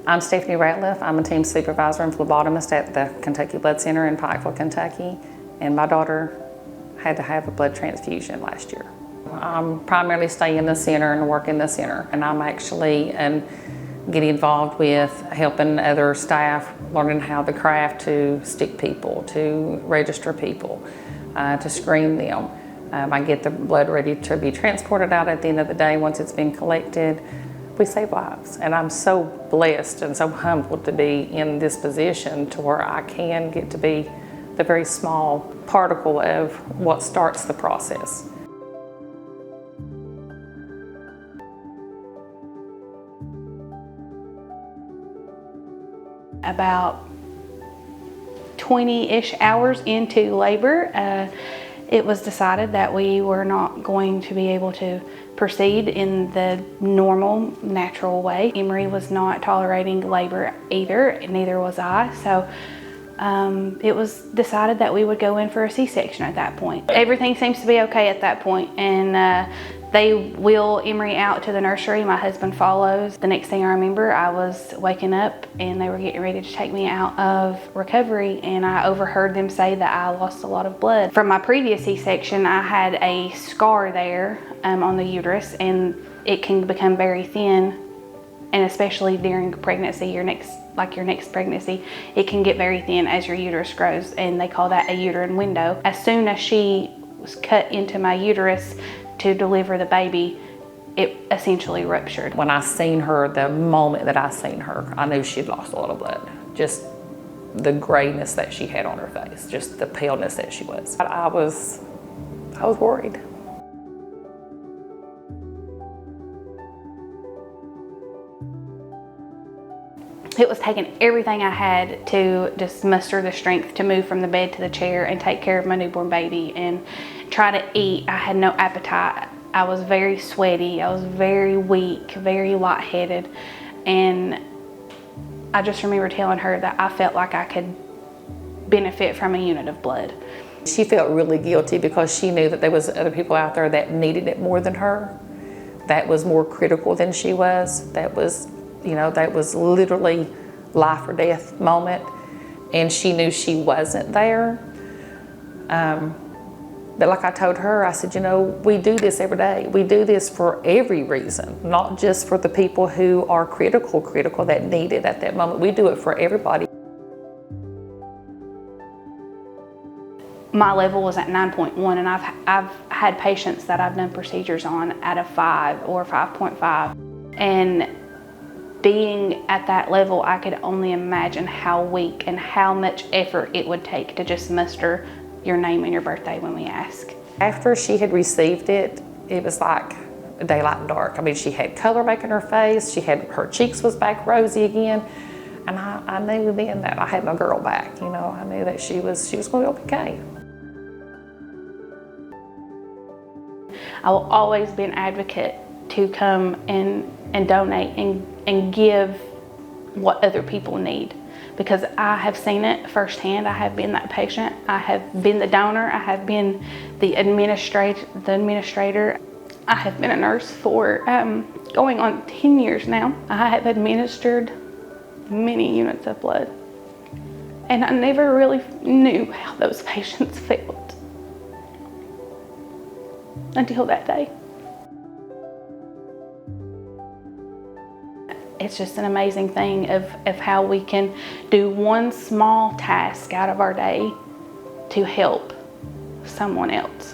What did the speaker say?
I'm Stephanie Ratliff. I'm a team supervisor and phlebotomist at the Kentucky Blood Center in Pikeville, Kentucky. And my daughter had to have a blood transfusion last year. I'm primarily stay in the center and work in the center. And I'm actually getting involved with helping other staff, learning how the craft to stick people, to register people, to screen them. I get the blood ready to be transported out at the end of the day once it's been collected. We save lives, and I'm so blessed and so humbled to be in this position to where I can get to be the very small particle of what starts the process. About 20-ish hours into labor, it was decided that we were not going to be able to proceed in the normal, natural way. Emery was not tolerating labor either, neither was I. So it was decided that we would go in for a C-section at that point. Everything seems to be okay at that point, and they wheel Emery out to the nursery. My husband follows. The next thing I remember, I was waking up and they were getting ready to take me out of recovery, and I overheard them say that I lost a lot of blood. From my previous C-section, I had a scar there on the uterus, and it can become very thin, and especially during pregnancy, your next pregnancy, it can get very thin as your uterus grows, and they call that a uterine window. As soon as she was cut into my uterus to deliver the baby, it essentially ruptured. When I seen her, the moment that I seen her, I knew she'd lost a lot of blood. Just the grayness that she had on her face, just the paleness that she was. I was worried. It was taking everything I had to just muster the strength to move from the bed to the chair and take care of my newborn baby and try to eat. I had no appetite. I was very sweaty. I was very weak, very lightheaded. And I just remember telling her that I felt like I could benefit from a unit of blood. She felt really guilty because she knew that there was other people out there that needed it more than her. That was more critical than she was. That was literally life or death moment, and she knew she wasn't there. But like I told her, I said, we do this every day. We do this for every reason, not just for the people who are critical that need it at that moment. We do it for everybody. My level was at 9.1, and I've had patients that I've done procedures on at a 5 or 5.5, and being at that level, I could only imagine how weak and how much effort it would take to just muster your name and your birthday when we ask. After she had received it, it was like daylight and dark. I mean, she had color back in her face. Her cheeks was back rosy again. And I knew then that I had my girl back. I knew that she was going to be okay. I will always be an advocate to come and donate and give what other people need, because I have seen it firsthand. I have been that patient. I have been the donor. I have been the administrator. I have been a nurse for going on 10 years now. I have administered many units of blood, and I never really knew how those patients felt until that day. It's just an amazing thing of how we can do one small task out of our day to help someone else.